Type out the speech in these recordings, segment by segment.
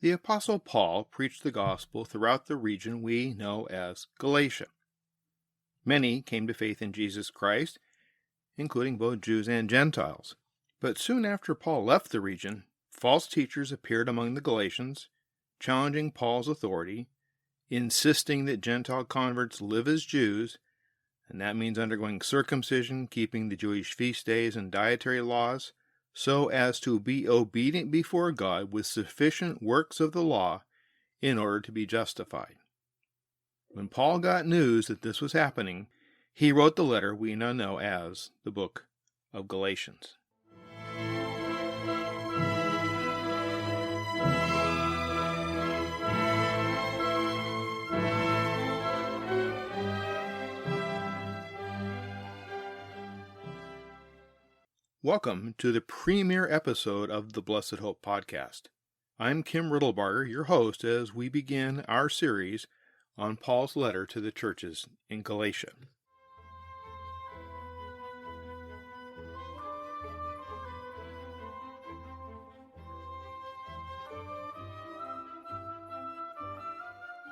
The Apostle Paul preached the gospel throughout the region we know as Galatia. Many came to faith in Jesus Christ, including both Jews and Gentiles. But soon after Paul left the region, false teachers appeared among the Galatians, challenging Paul's authority, insisting that Gentile converts live as Jews, and that means undergoing circumcision, keeping the Jewish feast days and dietary laws, so as to be obedient before God with sufficient works of the law in order to be justified. When Paul got news that this was happening, he wrote the letter we now know as the Book of Galatians. Welcome to the premiere episode of the Blessed Hope podcast. I'm Kim Riddlebarger, your host, as we begin our series on Paul's letter to the churches in Galatia.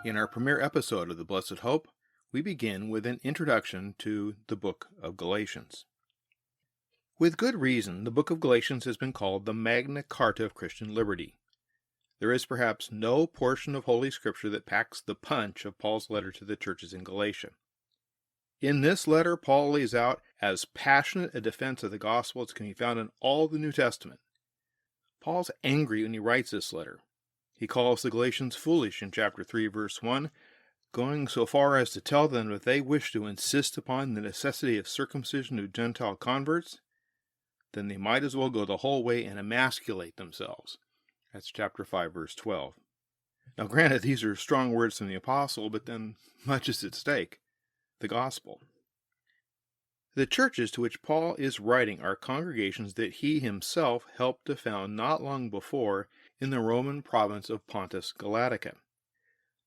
In our premiere episode of the Blessed Hope, we begin with an introduction to the Book of Galatians. With good reason, the Book of Galatians has been called the Magna Carta of Christian liberty. There is perhaps no portion of Holy Scripture that packs the punch of Paul's letter to the churches in Galatia. In this letter, Paul lays out as passionate a defense of the gospel as can be found in all the New Testament. Paul's angry when he writes this letter. He calls the Galatians foolish in chapter 3, verse 1, going so far as to tell them that if they wish to insist upon the necessity of circumcision of Gentile converts, then they might as well go the whole way and emasculate themselves. That's chapter 5, verse 12. Now granted, these are strong words from the apostle, but then much is at stake: the gospel. The churches to which Paul is writing are congregations that he himself helped to found not long before in the Roman province of Pontus Galatia.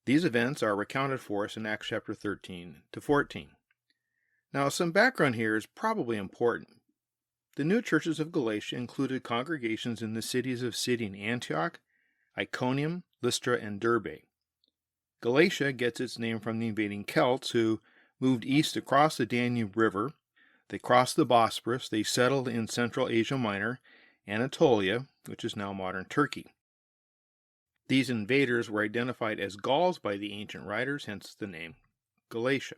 These events are recounted for us in Acts chapter 13 to 14. Now, some background here is probably important. The new churches of Galatia included congregations in the cities of Syrian Antioch, Iconium, Lystra, and Derbe. Galatia gets its name from the invading Celts who moved east across the Danube River. They crossed the Bosporus. They settled in Central Asia Minor, Anatolia, which is now modern Turkey. These invaders were identified as Gauls by the ancient writers, hence the name Galatia.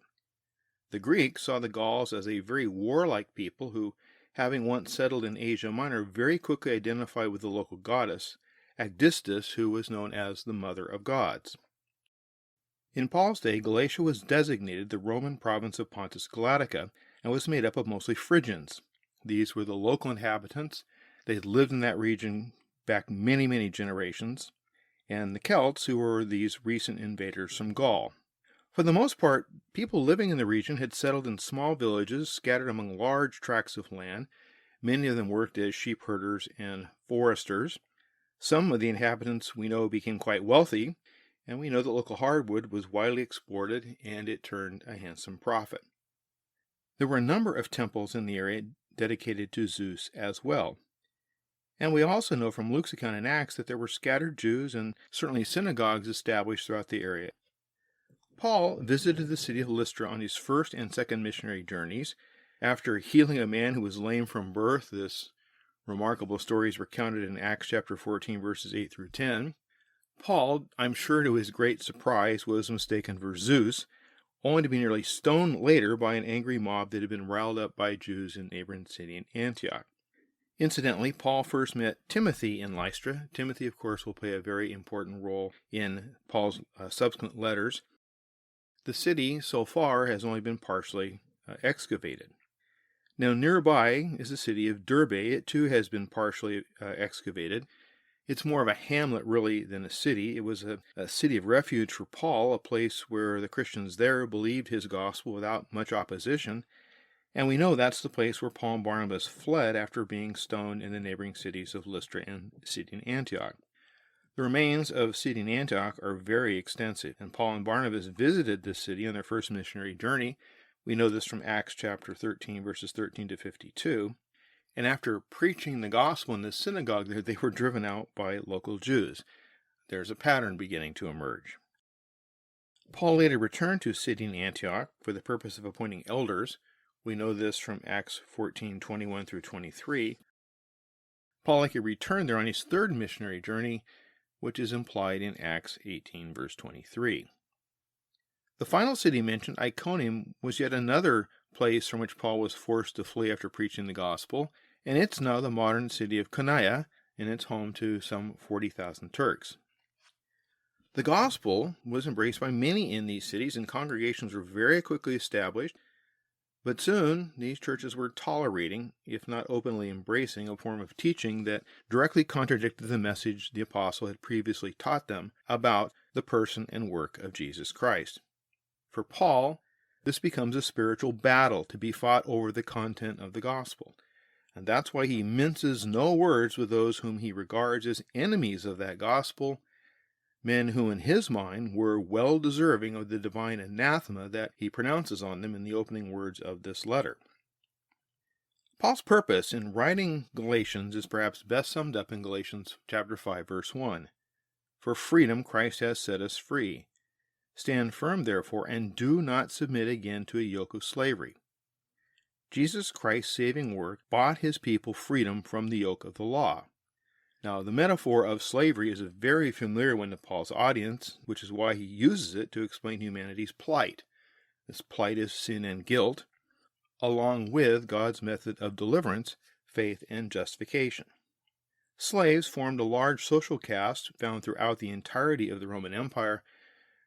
The Greeks saw the Gauls as a very warlike people who, having once settled in Asia Minor, very quickly identified with the local goddess, Agdistis, who was known as the Mother of Gods. In Paul's day, Galatia was designated the Roman province of Pontus Galatia and was made up of mostly Phrygians. These were the local inhabitants. They had lived in that region back many, many generations, and the Celts, who were these recent invaders from Gaul. For the most part, people living in the region had settled in small villages scattered among large tracts of land. Many of them worked as sheep herders and foresters. Some of the inhabitants, we know, became quite wealthy, and we know that local hardwood was widely exported, and it turned a handsome profit. There were a number of temples in the area dedicated to Zeus as well. And we also know from Luke's account in Acts that there were scattered Jews and certainly synagogues established throughout the area. Paul visited the city of Lystra on his first and second missionary journeys. After healing a man who was lame from birth, this remarkable story is recounted in Acts chapter 14, verses 8 through 10. Paul, I'm sure to his great surprise, was mistaken for Zeus, only to be nearly stoned later by an angry mob that had been riled up by Jews in neighboring city in Antioch. Incidentally, Paul first met Timothy in Lystra. Timothy, of course, will play a very important role in Paul's subsequent letters. The city, so far, has only been partially excavated. Now, nearby is the city of Derbe. It, too, has been partially excavated. It's more of a hamlet, really, than a city. It was a city of refuge for Paul, a place where the Christians there believed his gospel without much opposition. And we know that's the place where Paul and Barnabas fled after being stoned in the neighboring cities of Lystra and Syrian Antioch. The remains of Syrian Antioch are very extensive, and Paul and Barnabas visited this city on their first missionary journey. We know this from Acts chapter 13, verses 13 to 52. And after preaching the gospel in the synagogue there, they were driven out by local Jews. there's a pattern beginning to emerge. Paul later returned to Sidon Antioch for the purpose of appointing elders. We know this from Acts 14:21 through 23. Paul likely returned there on his third missionary journey, which is implied in Acts 18, verse 23. The final city mentioned, Iconium, was yet another place from which Paul was forced to flee after preaching the gospel, and it's now the modern city of Konya, and it's home to some 40,000 Turks. The gospel was embraced by many in these cities, and congregations were very quickly established, but soon these churches were tolerating, if not openly embracing, a form of teaching that directly contradicted the message the apostle had previously taught them about the person and work of Jesus Christ. For Paul, this becomes a spiritual battle to be fought over the content of the gospel. And that's why he minces no words with those whom he regards as enemies of that gospel, men who in his mind were well deserving of the divine anathema that he pronounces on them in the opening words of this letter. Paul's purpose in writing Galatians is perhaps best summed up in Galatians chapter 5, verse 1. For freedom Christ has set us free. Stand firm, therefore, and do not submit again to a yoke of slavery. Jesus Christ's saving work bought his people freedom from the yoke of the law. Now, the metaphor of slavery is a very familiar one to Paul's audience, which is why he uses it to explain humanity's plight. This plight is sin and guilt, along with God's method of deliverance, faith and justification. Slaves formed a large social caste found throughout the entirety of the Roman Empire,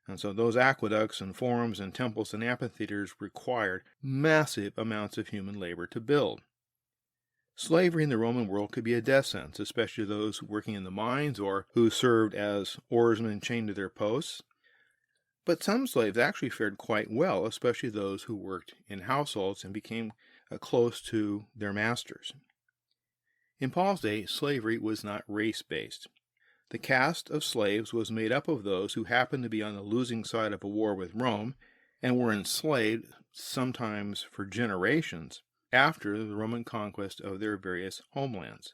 and so those aqueducts and forums and temples and amphitheaters required massive amounts of human labor to build. Slavery in the Roman world could be a death sentence, especially those working in the mines or who served as oarsmen chained to their posts. But some slaves actually fared quite well, especially those who worked in households and became close to their masters. In Paul's day, slavery was not race-based. The caste of slaves was made up of those who happened to be on the losing side of a war with Rome and were enslaved, sometimes for generations, after the Roman conquest of their various homelands.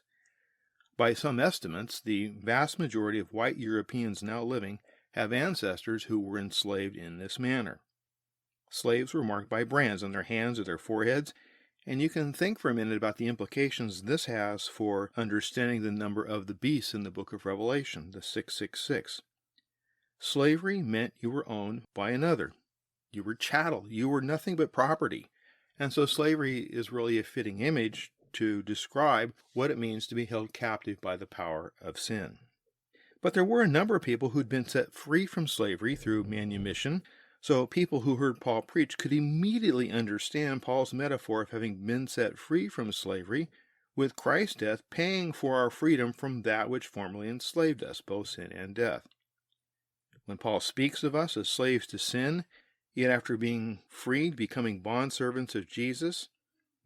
By some estimates, the vast majority of white Europeans now living have ancestors who were enslaved in this manner. Slaves were marked by brands on their hands or their foreheads, and you can think for a minute about the implications this has for understanding the number of the beasts in the book of Revelation, the 666. Slavery meant you were owned by another. You were chattel. You were nothing but property. And so slavery is really a fitting image to describe what it means to be held captive by the power of sin. But there were a number of people who'd been set free from slavery through manumission, so people who heard Paul preach could immediately understand Paul's metaphor of having been set free from slavery, with Christ's death paying for our freedom from that which formerly enslaved us, both sin and death. When Paul speaks of us as slaves to sin, yet after being freed, becoming bondservants of Jesus,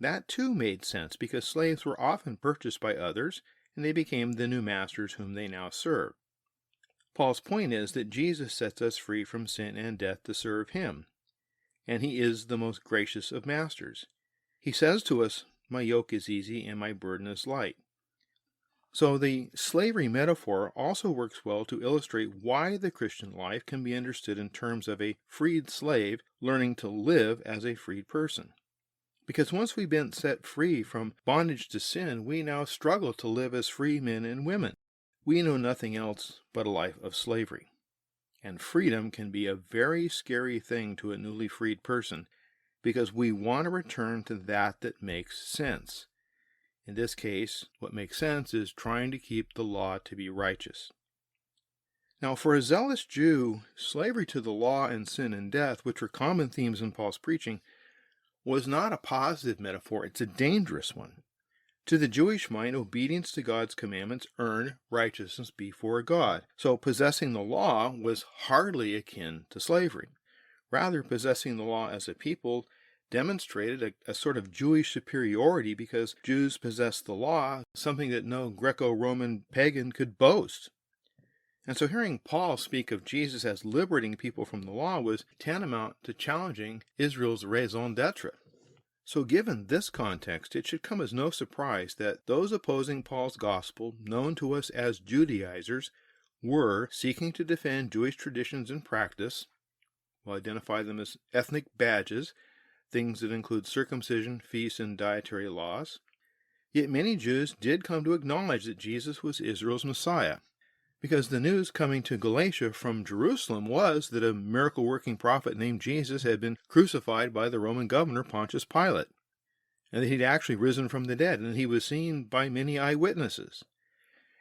that too made sense, because slaves were often purchased by others, and they became the new masters whom they now serve. Paul's point is that Jesus sets us free from sin and death to serve him, and he is the most gracious of masters. He says to us, "My yoke is easy and my burden is light." So the slavery metaphor also works well to illustrate why the Christian life can be understood in terms of a freed slave learning to live as a freed person. Because once we've been set free from bondage to sin, we now struggle to live as free men and women. We know nothing else but a life of slavery. And freedom can be a very scary thing to a newly freed person, because we want to return to that makes sense. In this case, what makes sense is trying to keep the law to be righteous. Now, for a zealous Jew, slavery to the law and sin and death, which were common themes in Paul's preaching, was not a positive metaphor. It's a dangerous one. To the Jewish mind, obedience to God's commandments earned righteousness before God. So possessing the law was hardly akin to slavery. Rather, possessing the law as a people demonstrated a sort of Jewish superiority, because Jews possessed the law, something that no Greco-Roman pagan could boast. And so hearing Paul speak of Jesus as liberating people from the law was tantamount to challenging Israel's raison d'etre. So given this context, it should come as no surprise that those opposing Paul's gospel, known to us as Judaizers, were seeking to defend Jewish traditions and practice. We'll identify them as ethnic badges, things that include circumcision, feasts, and dietary laws. Yet many Jews did come to acknowledge that Jesus was Israel's Messiah, because the news coming to Galatia from Jerusalem was that a miracle-working prophet named Jesus had been crucified by the Roman governor Pontius Pilate, and that he'd actually risen from the dead, and he was seen by many eyewitnesses.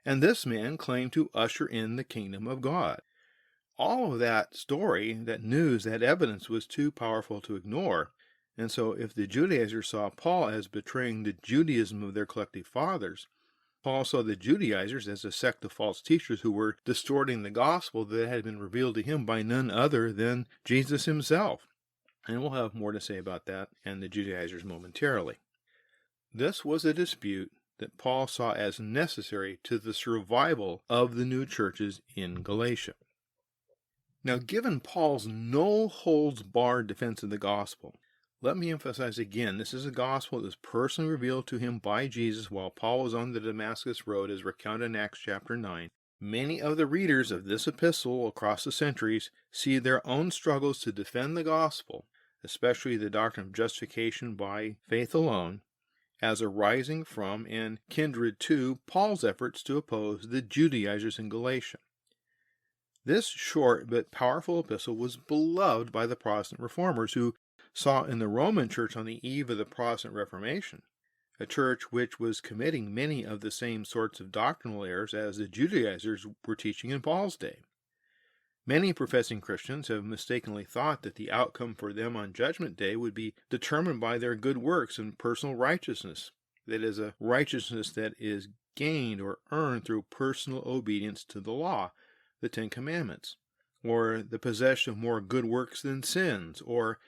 And this man claimed to usher in the kingdom of God. All of that story, that news, that evidence was too powerful to ignore. And so if the Judaizers saw Paul as betraying the Judaism of their collective fathers, Paul saw the Judaizers as a sect of false teachers who were distorting the gospel that had been revealed to him by none other than Jesus himself. And we'll have more to say about that and the Judaizers momentarily. This was a dispute that Paul saw as necessary to the survival of the new churches in Galatia. Now, given Paul's no-holds-barred defense of the gospel, let me emphasize again, this is a gospel that was personally revealed to him by Jesus while Paul was on the Damascus road, as recounted in Acts chapter 9. Many of the readers of this epistle across the centuries see their own struggles to defend the gospel, especially the doctrine of justification by faith alone, as arising from and kindred to Paul's efforts to oppose the Judaizers in Galatia. This short but powerful epistle was beloved by the Protestant reformers who saw in the Roman Church on the eve of the Protestant Reformation a church which was committing many of the same sorts of doctrinal errors as the Judaizers were teaching in Paul's day. Many professing Christians have mistakenly thought that the outcome for them on Judgment Day would be determined by their good works and personal righteousness, that is, a righteousness that is gained or earned through personal obedience to the law, the Ten Commandments, or the possession of more good works than sins, or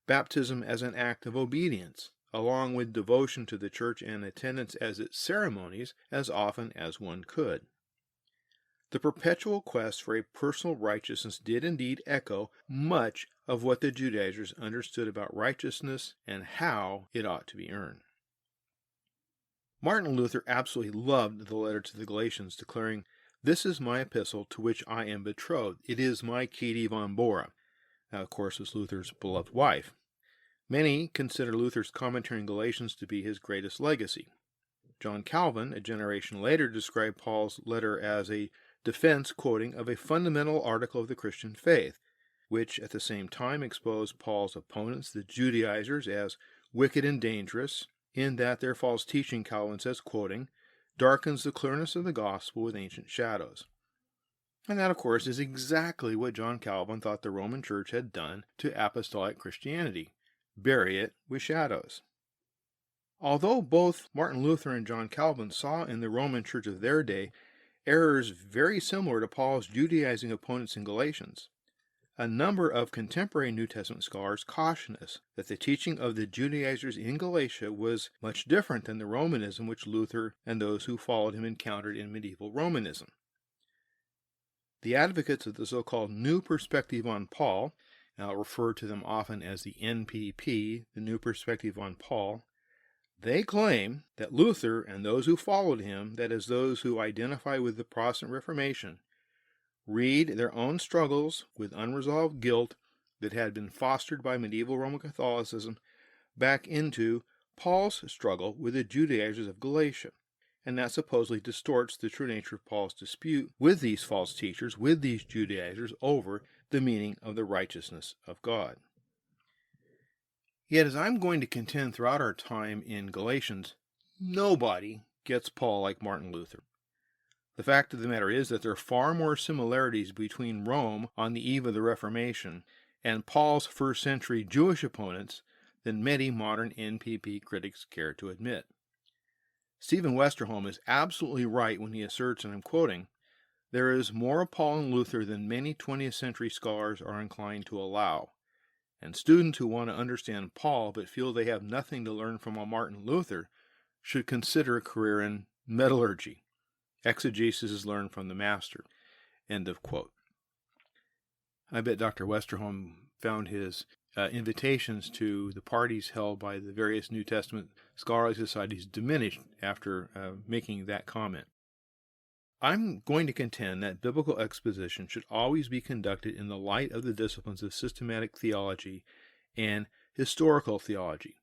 baptism as an act of obedience, along with devotion to the church and attendance at its ceremonies as often as one could. The perpetual quest for a personal righteousness did indeed echo much of what the Judaizers understood about righteousness and how it ought to be earned. Martin Luther absolutely loved the letter to the Galatians, declaring, "This is my epistle to which I am betrothed. It is my Katie von Bora." That, of course, was Luther's beloved wife. Many consider Luther's commentary on Galatians to be his greatest legacy. John Calvin, a generation later, described Paul's letter as a defense, quoting, of a fundamental article of the Christian faith, which at the same time exposed Paul's opponents, the Judaizers, as wicked and dangerous, in that their false teaching, Calvin says, quoting, darkens the clearness of the gospel with ancient shadows. And that, of course, is exactly what John Calvin thought the Roman Church had done to apostolic Christianity: bury it with shadows. Although both Martin Luther and John Calvin saw in the Roman Church of their day errors very similar to Paul's Judaizing opponents in Galatians, a number of contemporary New Testament scholars caution us that the teaching of the Judaizers in Galatia was much different than the Romanism which Luther and those who followed him encountered in medieval Romanism. The advocates of the so-called New Perspective on Paul, and I'll refer to them often as the NPP, the New Perspective on Paul, they claim that Luther and those who followed him, that is, those who identify with the Protestant Reformation, read their own struggles with unresolved guilt that had been fostered by medieval Roman Catholicism back into Paul's struggle with the Judaizers of Galatia, and that supposedly distorts the true nature of Paul's dispute with these false teachers, with these Judaizers, over the meaning of the righteousness of God. Yet, as I'm going to contend throughout our time in Galatians, nobody gets Paul like Martin Luther. The fact of the matter is that there are far more similarities between Rome on the eve of the Reformation and Paul's first-century Jewish opponents than many modern NPP critics care to admit. Stephen Westerholm is absolutely right when he asserts, and I'm quoting, "There is more of Paul and Luther than many 20th century scholars are inclined to allow, and students who want to understand Paul but feel they have nothing to learn from a Martin Luther should consider a career in metallurgy. Exegesis is learned from the master." End of quote. I bet Dr. Westerholm found his invitations to the parties held by the various New Testament scholarly societies diminished after making that comment. I'm going to contend that biblical exposition should always be conducted in the light of the disciplines of systematic theology and historical theology,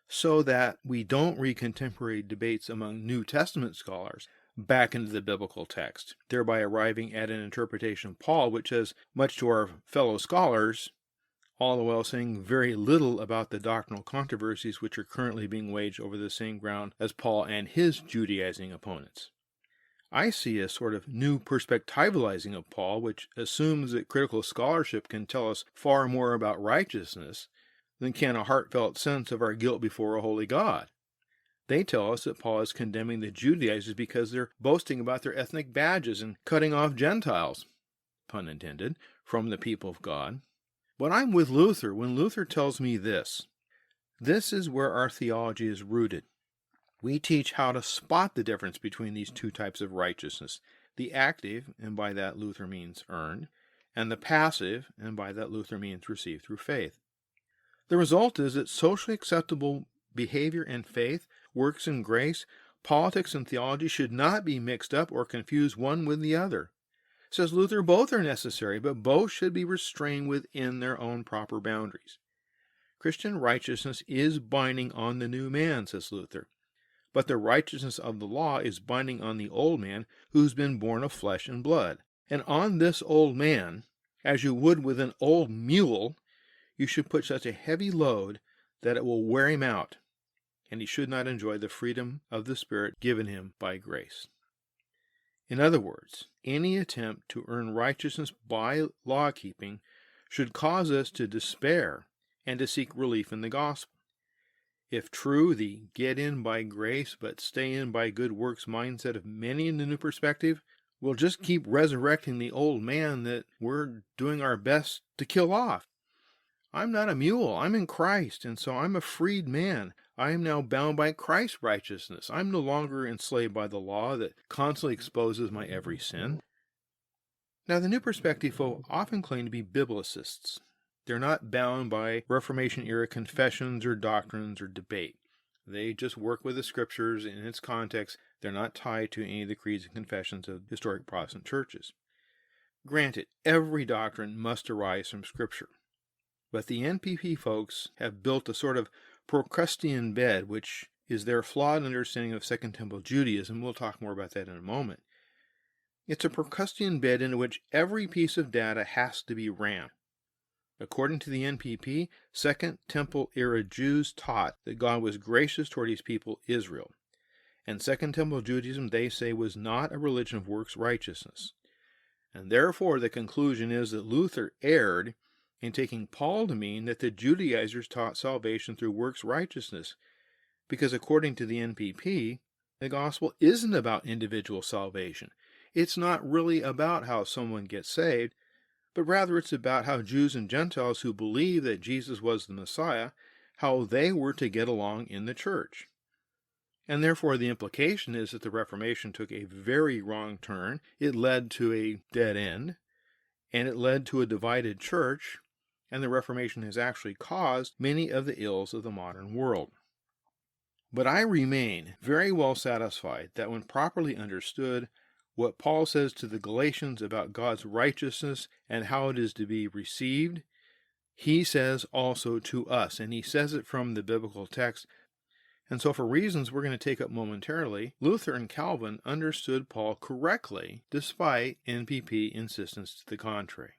so that we don't read contemporary debates among New Testament scholars back into the biblical text, thereby arriving at an interpretation of Paul which says much to our fellow scholars, all the while saying very little about the doctrinal controversies which are currently being waged over the same ground as Paul and his Judaizing opponents. I see a sort of new perspectivalizing of Paul, which assumes that critical scholarship can tell us far more about righteousness than can a heartfelt sense of our guilt before a holy God. They tell us that Paul is condemning the Judaizers because they're boasting about their ethnic badges and cutting off Gentiles, pun intended, from the people of God. But I'm with Luther when Luther tells me this. This is where our theology is rooted. We teach how to spot the difference between these two types of righteousness, the active, and by that Luther means earned, and the passive, and by that Luther means received through faith. The result is that socially acceptable behavior and faith, works and grace, politics and theology should not be mixed up or confused one with the other. Says Luther, both are necessary, but both should be restrained within their own proper boundaries. Christian righteousness is binding on the new man, says Luther. But the righteousness of the law is binding on the old man who's been born of flesh and blood. And on this old man, as you would with an old mule, you should put such a heavy load that it will wear him out, and he should not enjoy the freedom of the Spirit given him by grace. In other words, any attempt to earn righteousness by law-keeping should cause us to despair and to seek relief in the gospel. If true, the get in by grace but stay in by good works mindset of many in the new perspective will just keep resurrecting the old man that we're doing our best to kill off. I'm not a mule, I'm in Christ, and so I'm a freed man. I am now bound by Christ's righteousness. I'm no longer enslaved by the law that constantly exposes my every sin. Now, the new perspective folk often claim to be biblicists. They're not bound by Reformation-era confessions or doctrines or debate. They just work with the Scriptures in its context. They're not tied to any of the creeds and confessions of historic Protestant churches. Granted, every doctrine must arise from Scripture. But the NPP folks have built a sort of Procrustean bed, which is their flawed understanding of Second Temple Judaism. We'll talk more about that in a moment. It's a Procrustean bed into which every piece of data has to be rammed. According to the NPP, Second Temple era Jews taught that God was gracious toward his people Israel. And Second Temple Judaism, they say, was not a religion of works righteousness. And therefore the conclusion is that Luther erred in taking Paul to mean that the Judaizers taught salvation through works righteousness, because according to the NPP, the gospel isn't about individual salvation. It's not really about how someone gets saved, but rather it's about how Jews and Gentiles who believe that Jesus was the Messiah, how they were to get along in the church. And therefore the implication is that the Reformation took a very wrong turn. It led to a dead end, and it led to a divided church, and the Reformation has actually caused many of the ills of the modern world. But I remain very well satisfied that when properly understood, what Paul says to the Galatians about God's righteousness and how it is to be received, he says also to us, and he says it from the biblical text. And so for reasons we're going to take up momentarily, Luther and Calvin understood Paul correctly, despite NPP insistence to the contrary.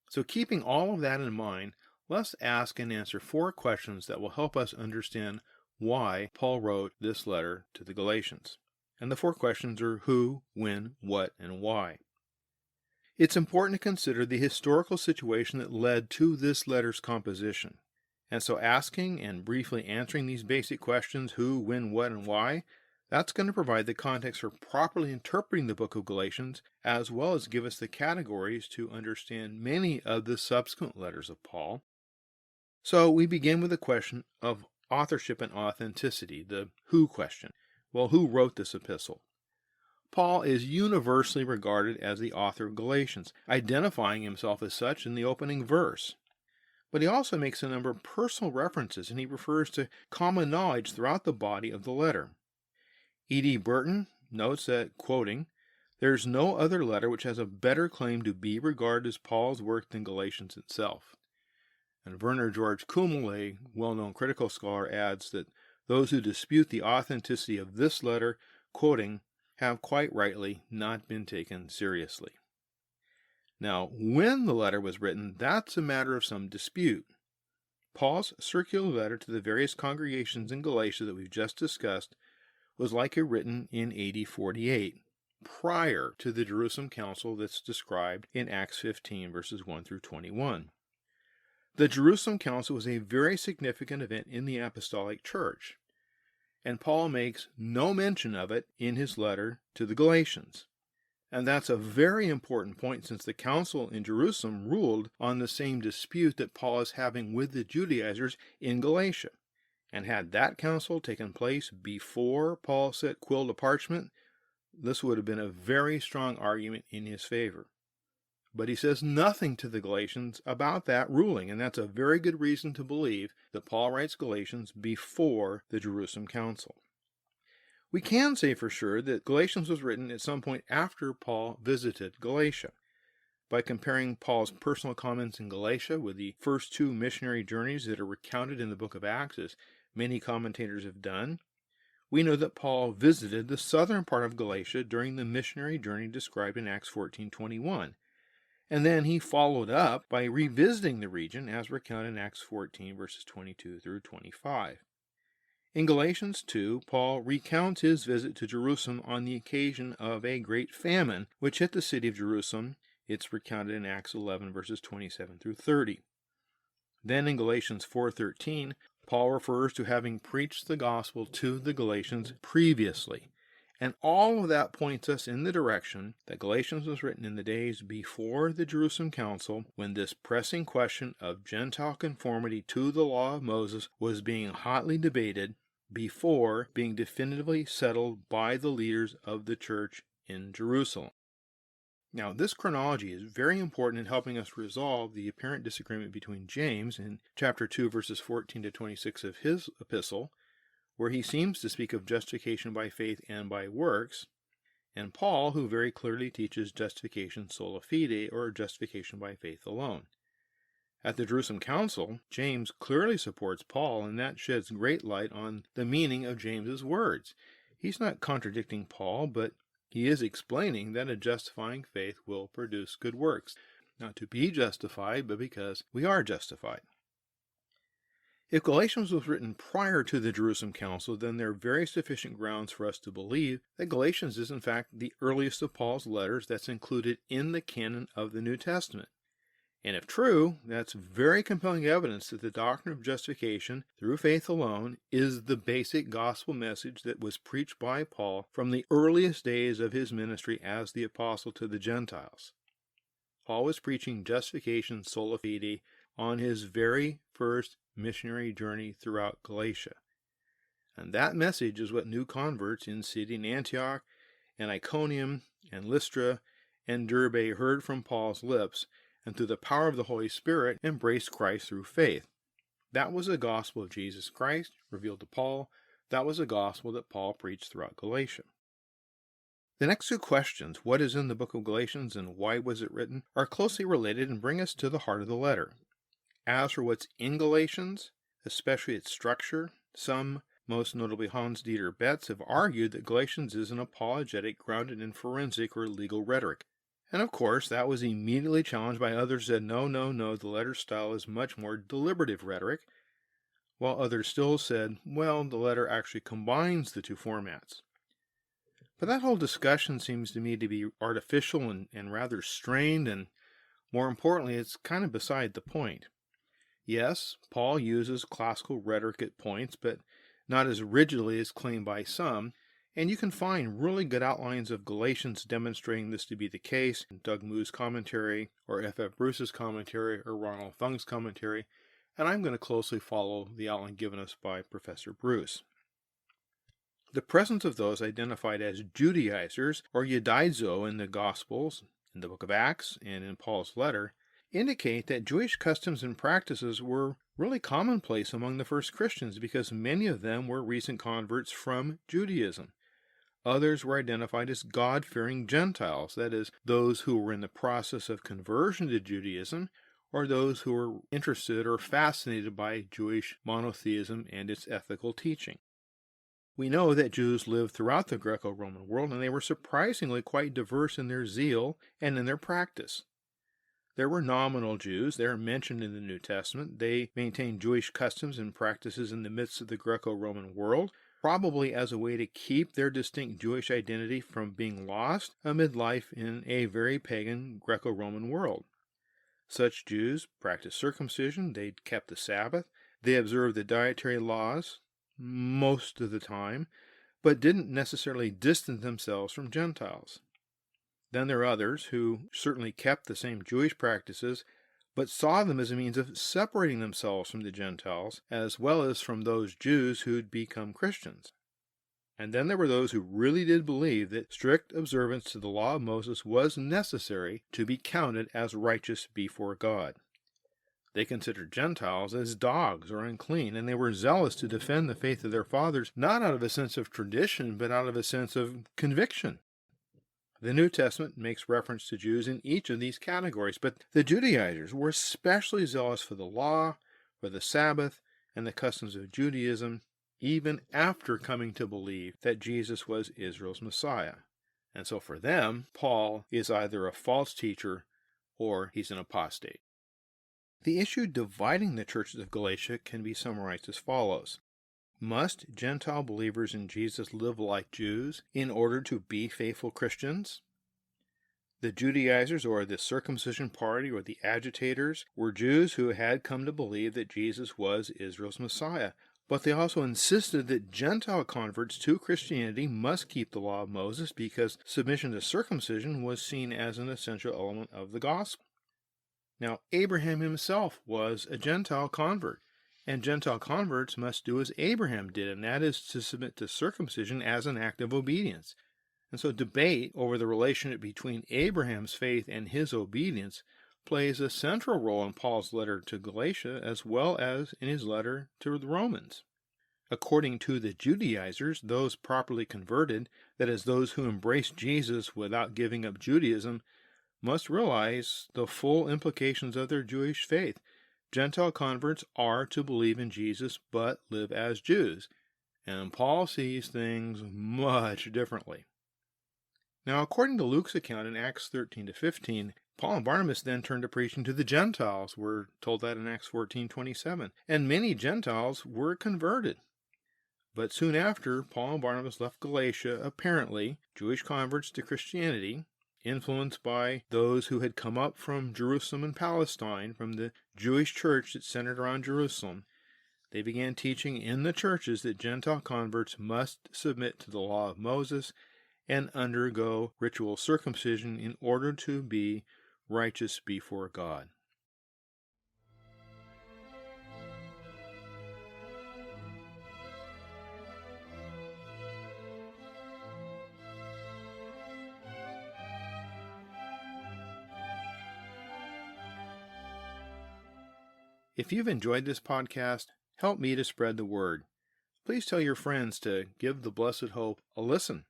So keeping all of that in mind, let's ask and answer 4 questions that will help us understand why Paul wrote this letter to the Galatians. And the 4 questions are who, when, what, and why. It's important to consider the historical situation that led to this letter's composition. And so asking and briefly answering these basic questions, who, when, what, and why, that's going to provide the context for properly interpreting the book of Galatians, as well as give us the categories to understand many of the subsequent letters of Paul. So we begin with the question of authorship and authenticity, the who question. Well, who wrote this epistle? Paul is universally regarded as the author of Galatians, identifying himself as such in the opening verse. But he also makes a number of personal references, and he refers to common knowledge throughout the body of the letter. E.D. Burton, notes that, quoting, "There's no other letter which has a better claim to be regarded as Paul's work than Galatians itself." And Werner George Kummel, a well-known critical scholar, adds that those who dispute the authenticity of this letter, quoting, have quite rightly not been taken seriously. Now, when the letter was written, that's a matter of some dispute. Paul's circular letter to the various congregations in Galatia that we've just discussed was likely written in AD 48, prior to the Jerusalem Council that's described in Acts 15, verses 1 through 21. The Jerusalem Council was a very significant event in the apostolic church, and Paul makes no mention of it in his letter to the Galatians. And that's a very important point, since the council in Jerusalem ruled on the same dispute that Paul is having with the Judaizers in Galatia. And had that council taken place before Paul set quill to parchment, this would have been a very strong argument in his favor. But he says nothing to the Galatians about that ruling, and that's a very good reason to believe that Paul writes Galatians before the Jerusalem Council. We can say for sure that Galatians was written at some point after Paul visited Galatia. By comparing Paul's personal comments in Galatia with the first two missionary journeys that are recounted in the book of Acts, as many commentators have done, we know that Paul visited the southern part of Galatia during the missionary journey described in Acts 14:21. And then he followed up by revisiting the region as recounted in Acts 14, verses 22 through 25. In Galatians 2, Paul recounts his visit to Jerusalem on the occasion of a great famine which hit the city of Jerusalem. It's recounted in Acts 11, verses 27 through 30. Then in Galatians 4:13, Paul refers to having preached the gospel to the Galatians previously. And all of that points us in the direction that Galatians was written in the days before the Jerusalem Council, when this pressing question of Gentile conformity to the law of Moses was being hotly debated before being definitively settled by the leaders of the church in Jerusalem. Now, this chronology is very important in helping us resolve the apparent disagreement between James in chapter 2, verses 14 to 26 of his epistle, where he seems to speak of justification by faith and by works, and Paul, who very clearly teaches justification sola fide, or justification by faith alone. At the Jerusalem Council, James clearly supports Paul, and that sheds great light on the meaning of James's words. He's not contradicting Paul, but he is explaining that a justifying faith will produce good works, not to be justified, but because we are justified. If Galatians was written prior to the Jerusalem Council, then there are very sufficient grounds for us to believe that Galatians is in fact the earliest of Paul's letters that's included in the canon of the New Testament. And if true, that's very compelling evidence that the doctrine of justification through faith alone is the basic gospel message that was preached by Paul from the earliest days of his ministry as the apostle to the Gentiles. Paul was preaching justification sola fide on his very first missionary journey throughout Galatia. And that message is what new converts in city Antioch and Iconium and Lystra and Derbe heard from Paul's lips, and through the power of the Holy Spirit embraced Christ through faith. That was the gospel of Jesus Christ revealed to Paul. That was the gospel that Paul preached throughout Galatia. The next two questions, what is in the book of Galatians and why was it written, are closely related and bring us to the heart of the letter. As for what's in Galatians, especially its structure, some, most notably Hans-Dieter Betz, have argued that Galatians is an apologetic grounded in forensic or legal rhetoric. And of course, that was immediately challenged by others who said, no, the letter's style is much more deliberative rhetoric, while others still said, well, the letter actually combines the two formats. But that whole discussion seems to me to be artificial and rather strained, and more importantly, it's kind of beside the point. Yes, Paul uses classical rhetoric at points, but not as rigidly as claimed by some, and you can find really good outlines of Galatians demonstrating this to be the case in Doug Moo's commentary, or F.F. Bruce's commentary, or Ronald Fung's commentary, and I'm going to closely follow the outline given us by Professor Bruce. The presence of those identified as Judaizers, or Judaizo in the Gospels, in the book of Acts, and in Paul's letter, indicate that Jewish customs and practices were really commonplace among the first Christians because many of them were recent converts from Judaism. Others were identified as God-fearing Gentiles, that is, those who were in the process of conversion to Judaism, or those who were interested or fascinated by Jewish monotheism and its ethical teaching. We know that Jews lived throughout the Greco-Roman world, and they were surprisingly quite diverse in their zeal and in their practice. There were nominal Jews. They are mentioned in the New Testament. They maintained Jewish customs and practices in the midst of the Greco-Roman world, probably as a way to keep their distinct Jewish identity from being lost amid life in a very pagan Greco-Roman world. Such Jews practiced circumcision. They kept the Sabbath. They observed the dietary laws most of the time, but didn't necessarily distance themselves from Gentiles. Then there are others who certainly kept the same Jewish practices, but saw them as a means of separating themselves from the Gentiles, as well as from those Jews who'd become Christians. And then there were those who really did believe that strict observance to the law of Moses was necessary to be counted as righteous before God. They considered Gentiles as dogs or unclean, and they were zealous to defend the faith of their fathers, not out of a sense of tradition, but out of a sense of conviction. The New Testament makes reference to Jews in each of these categories, but the Judaizers were especially zealous for the law, for the Sabbath, and the customs of Judaism, even after coming to believe that Jesus was Israel's Messiah. And so for them, Paul is either a false teacher or he's an apostate. The issue dividing the churches of Galatia can be summarized as follows. Must Gentile believers in Jesus live like Jews in order to be faithful Christians? The Judaizers, or the circumcision party, or the agitators, were Jews who had come to believe that Jesus was Israel's Messiah, but they also insisted that Gentile converts to Christianity must keep the law of Moses because submission to circumcision was seen as an essential element of the gospel. Now, Abraham himself was a Gentile convert, and Gentile converts must do as Abraham did, and that is to submit to circumcision as an act of obedience. And so debate over the relationship between Abraham's faith and his obedience plays a central role in Paul's letter to Galatia as well as in his letter to the Romans. According to the Judaizers, those properly converted, that is, those who embrace Jesus without giving up Judaism, must realize the full implications of their Jewish faith. Gentile converts are to believe in Jesus but live as Jews, and Paul sees things much differently. Now, according to Luke's account in Acts 13-15, Paul and Barnabas then turned to preaching to the Gentiles. We're told that in Acts 14:27. And many Gentiles were converted. But soon after, Paul and Barnabas left Galatia, apparently Jewish converts to Christianity, influenced by those who had come up from Jerusalem and Palestine, from the Jewish church that centered around Jerusalem. They began teaching in the churches that Gentile converts must submit to the law of Moses and undergo ritual circumcision in order to be righteous before God. If you've enjoyed this podcast, help me to spread the word. Please tell your friends to give the Blessed Hope a listen.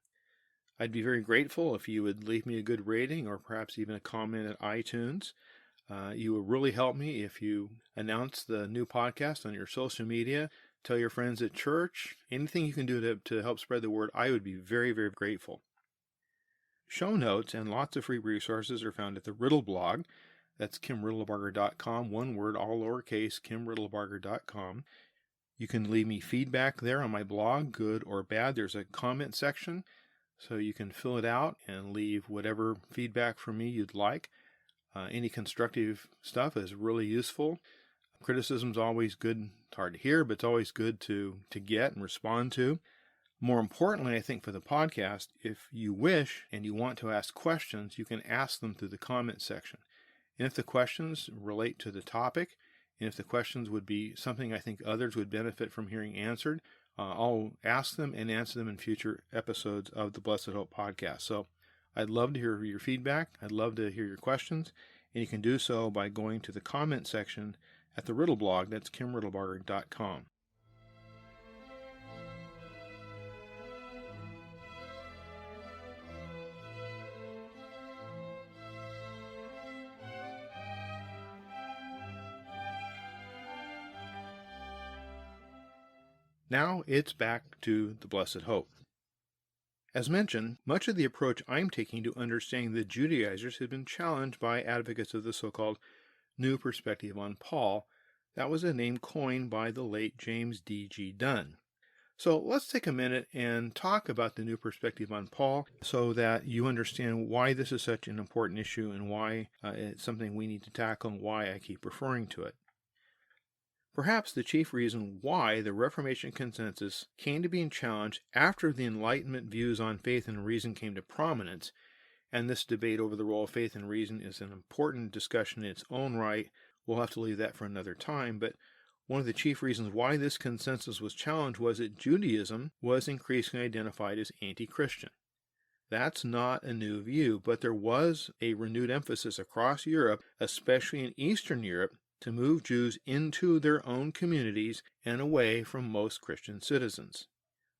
I'd be very grateful if you would leave me a good rating or perhaps even a comment at iTunes. You would really help me if you announce the new podcast on your social media, tell your friends at church, anything you can do to help spread the word. I would be very, very grateful. Show notes and lots of free resources are found at the Riddle blog. That's kimriddlebarger.com, one word, all lowercase, kimriddlebarger.com. You can leave me feedback there on my blog, good or bad. There's a comment section, so you can fill it out and leave whatever feedback from me you'd like. Any constructive stuff is really useful. Criticism's always good. It's hard to hear, but it's always good to get and respond to. More importantly, I think for the podcast, if you wish and you want to ask questions, you can ask them through the comment section. And if the questions relate to the topic, and if the questions would be something I think others would benefit from hearing answered, I'll ask them and answer them in future episodes of the Blessed Hope podcast. So I'd love to hear your feedback. I'd love to hear your questions. And you can do so by going to the comment section at the Riddle blog. That's kimriddlebarger.com. Now it's back to the blessed hope. As mentioned, much of the approach I'm taking to understanding the Judaizers has been challenged by advocates of the so-called new perspective on Paul. That was a name coined by the late James D.G. Dunn. So let's take a minute and talk about the new perspective on Paul so that you understand why this is such an important issue and why it's something we need to tackle and why I keep referring to it. Perhaps the chief reason why the Reformation consensus came to be challenged after the Enlightenment views on faith and reason came to prominence, and this debate over the role of faith and reason is an important discussion in its own right. We'll have to leave that for another time, but one of the chief reasons why this consensus was challenged was that Judaism was increasingly identified as anti-Christian. That's not a new view, but there was a renewed emphasis across Europe, especially in Eastern Europe, to move Jews into their own communities and away from most Christian citizens.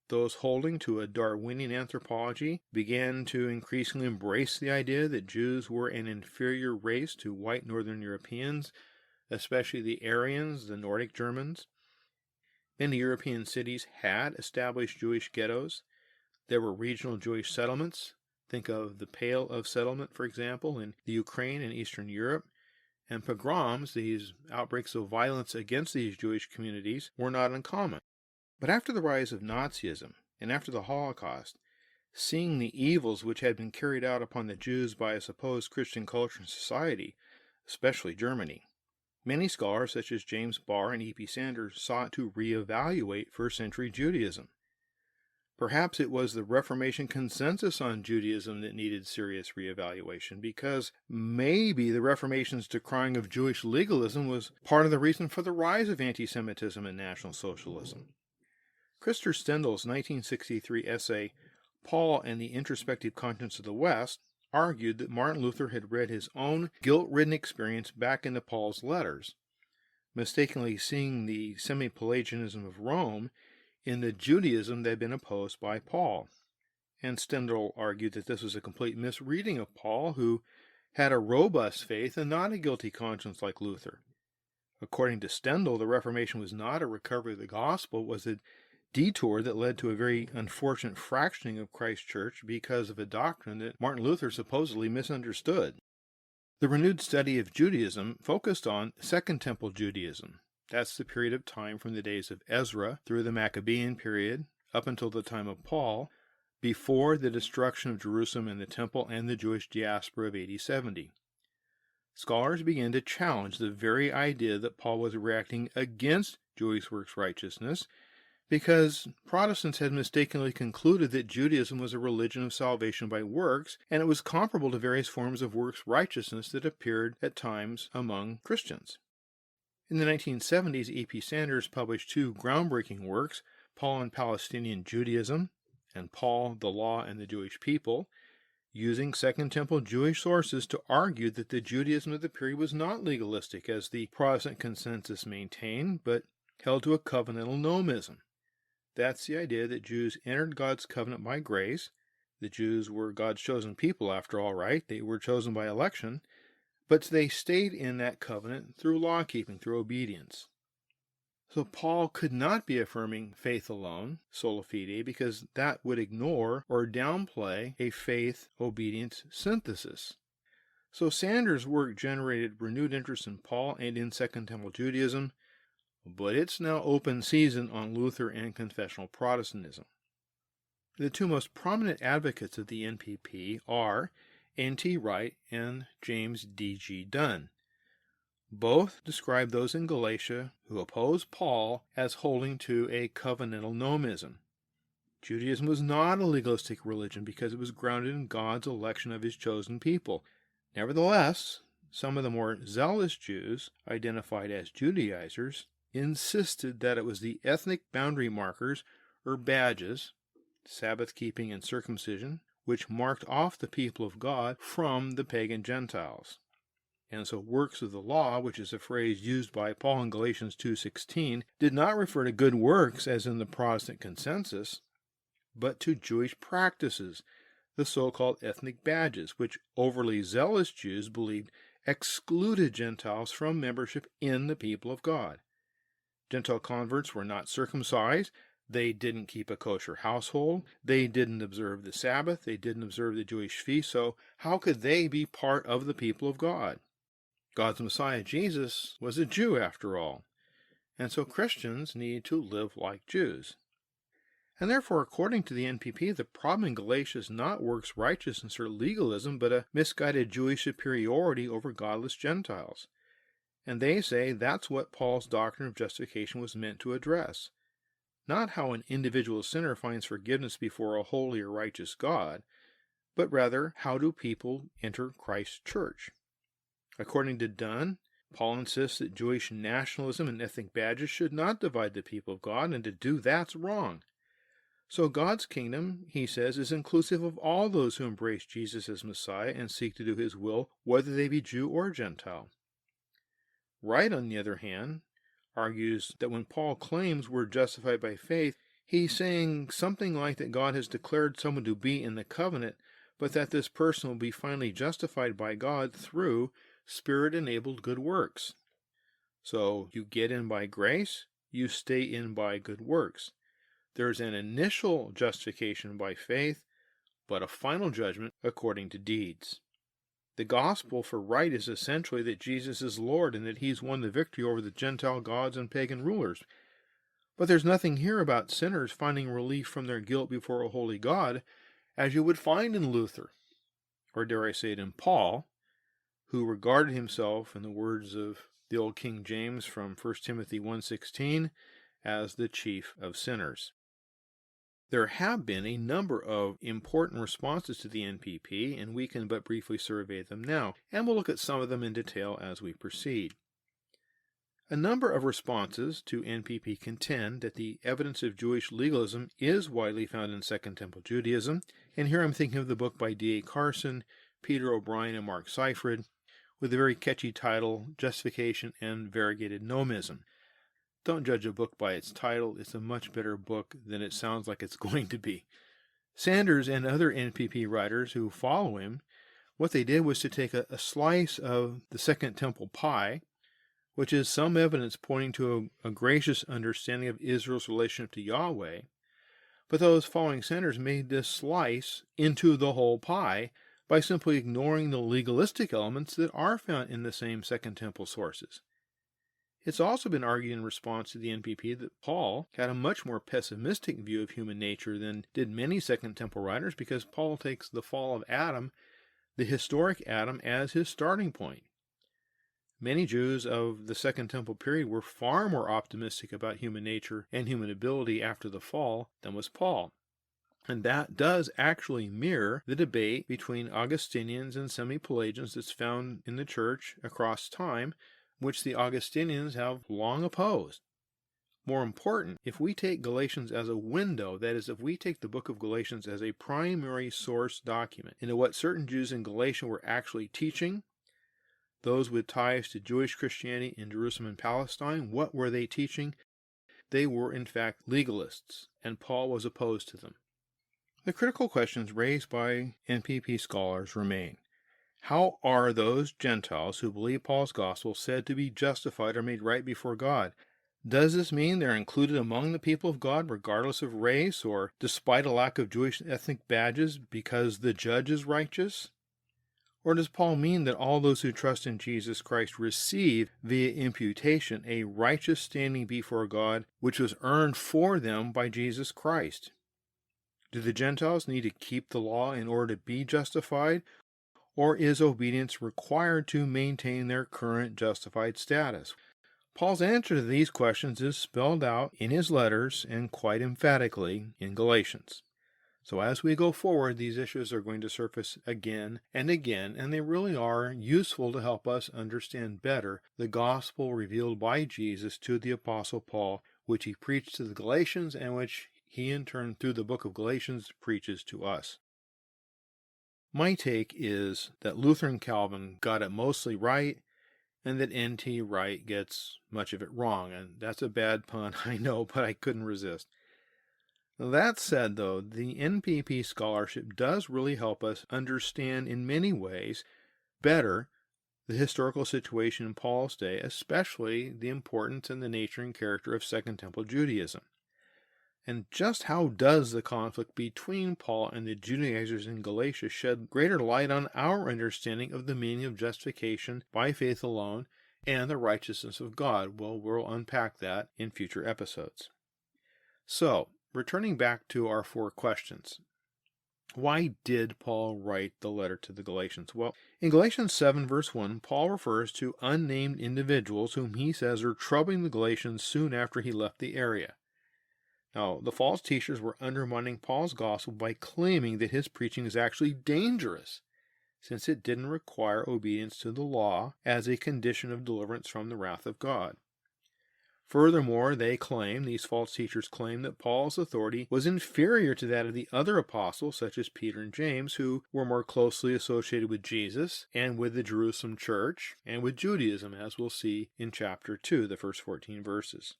Those holding to a Darwinian anthropology began to increasingly embrace the idea that Jews were an inferior race to white Northern Europeans, especially the Aryans, the Nordic Germans. Many European cities had established Jewish ghettos. There were regional Jewish settlements. Think of the Pale of Settlement, for example, in the Ukraine and Eastern Europe. And pogroms, these outbreaks of violence against these Jewish communities, were not uncommon. But after the rise of Nazism and after the Holocaust, seeing the evils which had been carried out upon the Jews by a supposed Christian culture and society, especially Germany, many scholars such as James Barr and E.P. Sanders sought to reevaluate first-century Judaism. Perhaps it was the Reformation consensus on Judaism that needed serious reevaluation, because maybe the Reformation's decrying of Jewish legalism was part of the reason for the rise of anti-Semitism and National Socialism. Krister Stendel's 1963 essay, Paul and the Introspective Conscience of the West, argued that Martin Luther had read his own guilt-ridden experience back into Paul's letters, mistakenly seeing the semi-Pelagianism of Rome in the Judaism that had been opposed by Paul. And Stendhal argued that this was a complete misreading of Paul, who had a robust faith and not a guilty conscience like Luther. According to Stendhal, the Reformation was not a recovery of the gospel, it was a detour that led to a very unfortunate fracturing of Christ's church because of a doctrine that Martin Luther supposedly misunderstood. The renewed study of Judaism focused on Second Temple Judaism. That's the period of time from the days of Ezra through the Maccabean period up until the time of Paul, before the destruction of Jerusalem and the temple and the Jewish diaspora of AD 70. Scholars began to challenge the very idea that Paul was reacting against Jewish works righteousness, because Protestants had mistakenly concluded that Judaism was a religion of salvation by works, and it was comparable to various forms of works righteousness that appeared at times among Christians. In the 1970s, E.P. Sanders published two groundbreaking works, Paul and Palestinian Judaism and Paul, the Law, and the Jewish People, using Second Temple Jewish sources to argue that the Judaism of the period was not legalistic, as the Protestant consensus maintained, but held to a covenantal nomism. That's the idea that Jews entered God's covenant by grace. The Jews were God's chosen people, after all, right? They were chosen by election. But they stayed in that covenant through law-keeping, through obedience. So Paul could not be affirming faith alone, sola fide, because that would ignore or downplay a faith-obedience synthesis. So Sanders' work generated renewed interest in Paul and in Second Temple Judaism, but it's now open season on Luther and confessional Protestantism. The two most prominent advocates of the NPP are N.T. Wright and James D.G. Dunn. Both describe those in Galatia who oppose Paul as holding to a covenantal nomism. Judaism was not a legalistic religion because it was grounded in God's election of his chosen people. Nevertheless, some of the more zealous Jews, identified as Judaizers, insisted that it was the ethnic boundary markers, or badges, Sabbath keeping and circumcision, which marked off the people of God from the pagan Gentiles. And so works of the law, which is a phrase used by Paul in Galatians 2:16, did not refer to good works as in the Protestant consensus, but to Jewish practices, the so-called ethnic badges, which overly zealous Jews believed excluded Gentiles from membership in the people of God. Gentile converts were not circumcised, They didn't keep a kosher household. They didn't observe the Sabbath. They didn't observe the Jewish feast. So how could they be part of the people of God? God's Messiah, Jesus, was a Jew after all. And so Christians need to live like Jews. And therefore, according to the NPP, the problem in Galatia is not works righteousness or legalism, but a misguided Jewish superiority over godless Gentiles. And they say that's what Paul's doctrine of justification was meant to address. Not how an individual sinner finds forgiveness before a holy or righteous God, but rather how do people enter Christ's church. According to Dunn, Paul insists that Jewish nationalism and ethnic badges should not divide the people of God, and to do that's wrong. So God's kingdom, he says, is inclusive of all those who embrace Jesus as Messiah and seek to do his will, whether they be Jew or Gentile. Wright, on the other hand, argues that when Paul claims we're justified by faith, he's saying something like that God has declared someone to be in the covenant, but that this person will be finally justified by God through Spirit-enabled good works. So you get in by grace, you stay in by good works. There's an initial justification by faith, but a final judgment according to deeds. The gospel for Wright is essentially that Jesus is Lord and that he's won the victory over the Gentile gods and pagan rulers. But there's nothing here about sinners finding relief from their guilt before a holy God, as you would find in Luther, or dare I say it in Paul, who regarded himself, in the words of the old King James from 1 Timothy 1:16, as the chief of sinners. There have been a number of important responses to the NPP, and we can but briefly survey them now, and we'll look at some of them in detail as we proceed. A number of responses to NPP contend that the evidence of Jewish legalism is widely found in Second Temple Judaism, and here I'm thinking of the book by D.A. Carson, Peter O'Brien, and Mark Seifried, with the very catchy title, Justification and Variegated Nomism. Don't judge a book by its title. It's a much better book than it sounds like it's going to be. Sanders and other NPP writers who follow him, what they did was to take a slice of the Second Temple pie, which is some evidence pointing to a gracious understanding of Israel's relationship to Yahweh, but those following Sanders made this slice into the whole pie by simply ignoring the legalistic elements that are found in the same Second Temple sources. It's also been argued in response to the NPP that Paul had a much more pessimistic view of human nature than did many Second Temple writers, because Paul takes the fall of Adam, the historic Adam, as his starting point. Many Jews of the Second Temple period were far more optimistic about human nature and human ability after the fall than was Paul. And that does actually mirror the debate between Augustinians and Semi-Pelagians that's found in the church across time, which the Augustinians have long opposed. More important, if we take Galatians as a window, that is, if we take the book of Galatians as a primary source document into what certain Jews in Galatia were actually teaching, those with ties to Jewish Christianity in Jerusalem and Palestine, what were they teaching? They were, in fact, legalists, and Paul was opposed to them. The critical questions raised by NPP scholars remain. How are those Gentiles who believe Paul's gospel said to be justified or made right before God? Does this mean they're included among the people of God regardless of race, or despite a lack of Jewish ethnic badges because the judge is righteous? Or does Paul mean that all those who trust in Jesus Christ receive via imputation a righteous standing before God which was earned for them by Jesus Christ? Do the Gentiles need to keep the law in order to be justified? Or is obedience required to maintain their current justified status? Paul's answer to these questions is spelled out in his letters and quite emphatically in Galatians. So as we go forward, these issues are going to surface again and again, and they really are useful to help us understand better the gospel revealed by Jesus to the Apostle Paul, which he preached to the Galatians and which he in turn, through the book of Galatians, preaches to us. My take is that Luther and Calvin got it mostly right, and that N.T. Wright gets much of it wrong. And that's a bad pun, I know, but I couldn't resist. That said, though, the NPP scholarship does really help us understand in many ways better the historical situation in Paul's day, especially the importance and the nature and character of Second Temple Judaism. And just how does the conflict between Paul and the Judaizers in Galatia shed greater light on our understanding of the meaning of justification by faith alone and the righteousness of God? Well, we'll unpack that in future episodes. So, returning back to our 4 questions. Why did Paul write the letter to the Galatians? Well, in Galatians 7 verse 1, Paul refers to unnamed individuals whom he says are troubling the Galatians soon after he left the area. Now, the false teachers were undermining Paul's gospel by claiming that his preaching is actually dangerous, since it didn't require obedience to the law as a condition of deliverance from the wrath of God. Furthermore, these false teachers claim that Paul's authority was inferior to that of the other apostles, such as Peter and James, who were more closely associated with Jesus and with the Jerusalem church and with Judaism, as we'll see in chapter 2, the first 14 verses.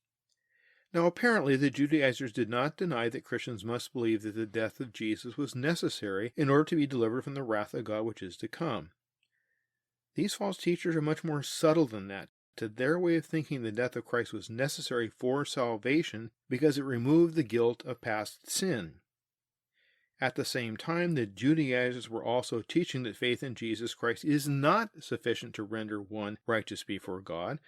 Now, apparently, the Judaizers did not deny that Christians must believe that the death of Jesus was necessary in order to be delivered from the wrath of God which is to come. These false teachers are much more subtle than that. To their way of thinking, the death of Christ was necessary for salvation because it removed the guilt of past sin. At the same time, the Judaizers were also teaching that faith in Jesus Christ is not sufficient to render one righteous before God,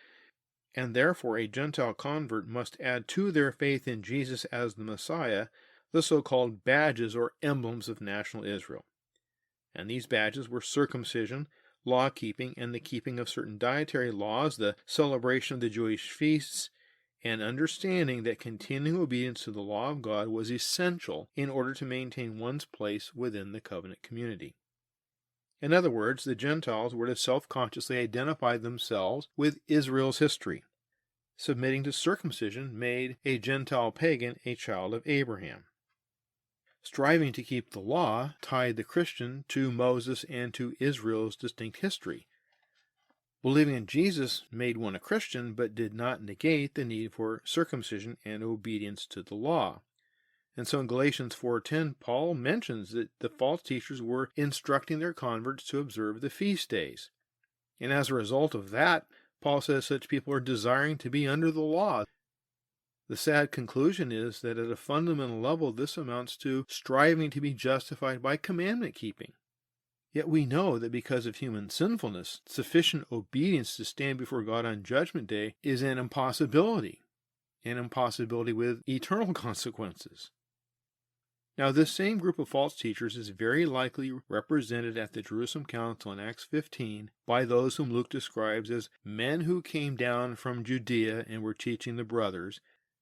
and therefore a Gentile convert must add to their faith in Jesus as the Messiah the so-called badges or emblems of national Israel. And these badges were circumcision, law-keeping, and the keeping of certain dietary laws, the celebration of the Jewish feasts, and understanding that continuing obedience to the law of God was essential in order to maintain one's place within the covenant community. In other words, the Gentiles were to self-consciously identify themselves with Israel's history. Submitting to circumcision made a Gentile pagan a child of Abraham. Striving to keep the law tied the Christian to Moses and to Israel's distinct history. Believing in Jesus made one a Christian, but did not negate the need for circumcision and obedience to the law. And so in Galatians 4:10, Paul mentions that the false teachers were instructing their converts to observe the feast days. And as a result of that, Paul says such people are desiring to be under the law. The sad conclusion is that at a fundamental level, this amounts to striving to be justified by commandment keeping. Yet we know that because of human sinfulness, sufficient obedience to stand before God on Judgment Day is an impossibility with eternal consequences. Now, this same group of false teachers is very likely represented at the Jerusalem Council in Acts 15 by those whom Luke describes as men who came down from Judea and were teaching the brothers,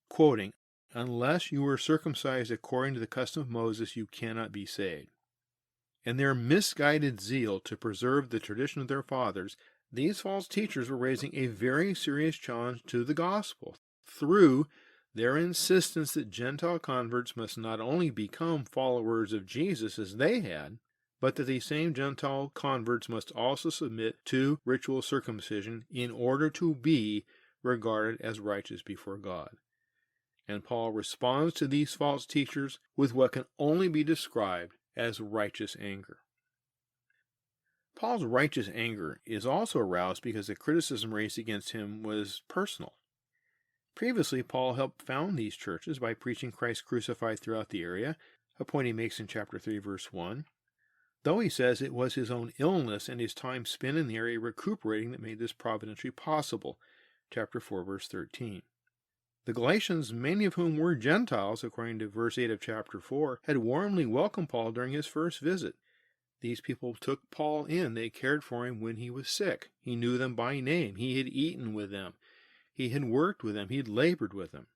quoting, "Unless you were circumcised according to the custom of Moses, you cannot be saved." In their misguided zeal to preserve the tradition of their fathers, these false teachers were raising a very serious challenge to the gospel through their insistence that Gentile converts must not only become followers of Jesus as they had, but that these same Gentile converts must also submit to ritual circumcision in order to be regarded as righteous before God. And Paul responds to these false teachers with what can only be described as righteous anger. Paul's righteous anger is also aroused because the criticism raised against him was personal. Previously, Paul helped found these churches by preaching Christ crucified throughout the area, a point he makes in chapter 3, verse 1, though he says it was his own illness and his time spent in the area recuperating that made this providentially possible, chapter 4, verse 13. The Galatians, many of whom were Gentiles, according to verse 8 of chapter 4, had warmly welcomed Paul during his first visit. These people took Paul in. They cared for him when he was sick. He knew them by name. He had eaten with them. He had worked with them. He had labored with them.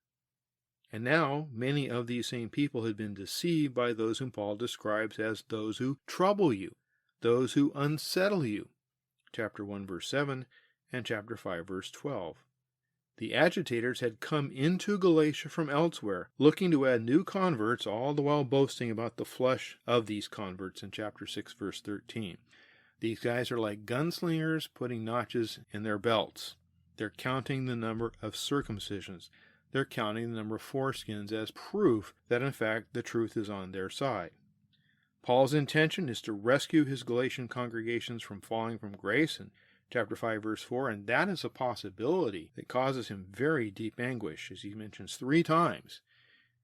And now, many of these same people had been deceived by those whom Paul describes as those who trouble you, those who unsettle you. Chapter 1, verse 7, and chapter 5, verse 12. The agitators had come into Galatia from elsewhere, looking to add new converts, all the while boasting about the flesh of these converts in chapter 6, verse 13. These guys are like gunslingers putting notches in their belts. They're counting the number of circumcisions. They're counting the number of foreskins as proof that, in fact, the truth is on their side. Paul's intention is to rescue his Galatian congregations from falling from grace in chapter 5, verse 4, and that is a possibility that causes him very deep anguish, as he mentions 3 times.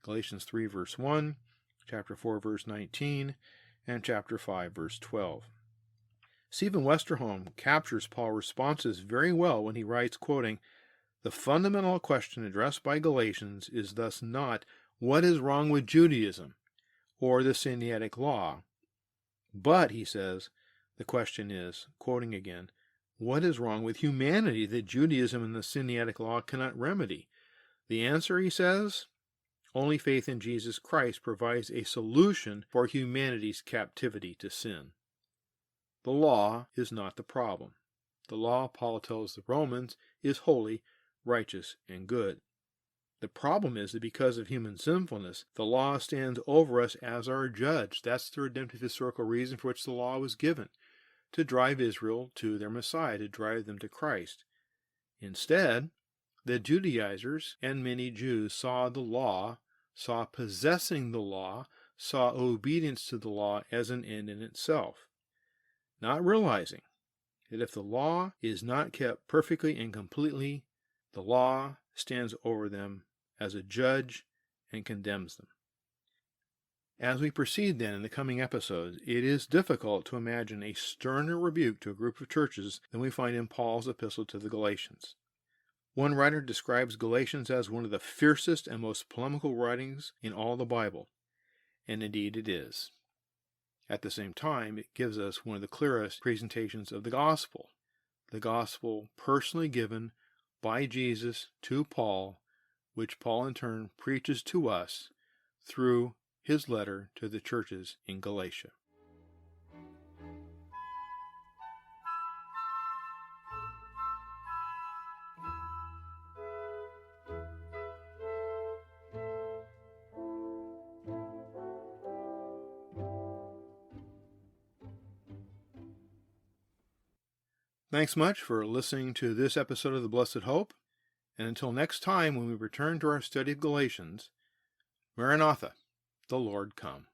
Galatians 3 verse 1, chapter 4 verse 19, and chapter 5 verse 12. Stephen Westerholm captures Paul's responses very well when he writes, quoting, "The fundamental question addressed by Galatians is thus not what is wrong with Judaism or the Sinaitic law, but," he says, "the question is," quoting again, "what is wrong with humanity that Judaism and the Sinaitic law cannot remedy? The answer," he says, "only faith in Jesus Christ provides a solution for humanity's captivity to sin." The law is not the problem. The law, Paul tells the Romans, is holy, righteous, and good. The problem is that because of human sinfulness, the law stands over us as our judge. That's the redemptive historical reason for which the law was given, to drive Israel to their Messiah, to drive them to Christ. Instead, the Judaizers and many Jews saw the law, saw possessing the law, saw obedience to the law as an end in itself, not realizing that if the law is not kept perfectly and completely, the law stands over them as a judge and condemns them. As we proceed then in the coming episodes, it is difficult to imagine a sterner rebuke to a group of churches than we find in Paul's epistle to the Galatians. One writer describes Galatians as one of the fiercest and most polemical writings in all the Bible, and indeed it is. At the same time, it gives us one of the clearest presentations of the gospel personally given by Jesus to Paul, which Paul in turn preaches to us through his letter to the churches in Galatia. Thanks much for listening to this episode of The Blessed Hope, and until next time when we return to our study of Galatians, Maranatha, the Lord come.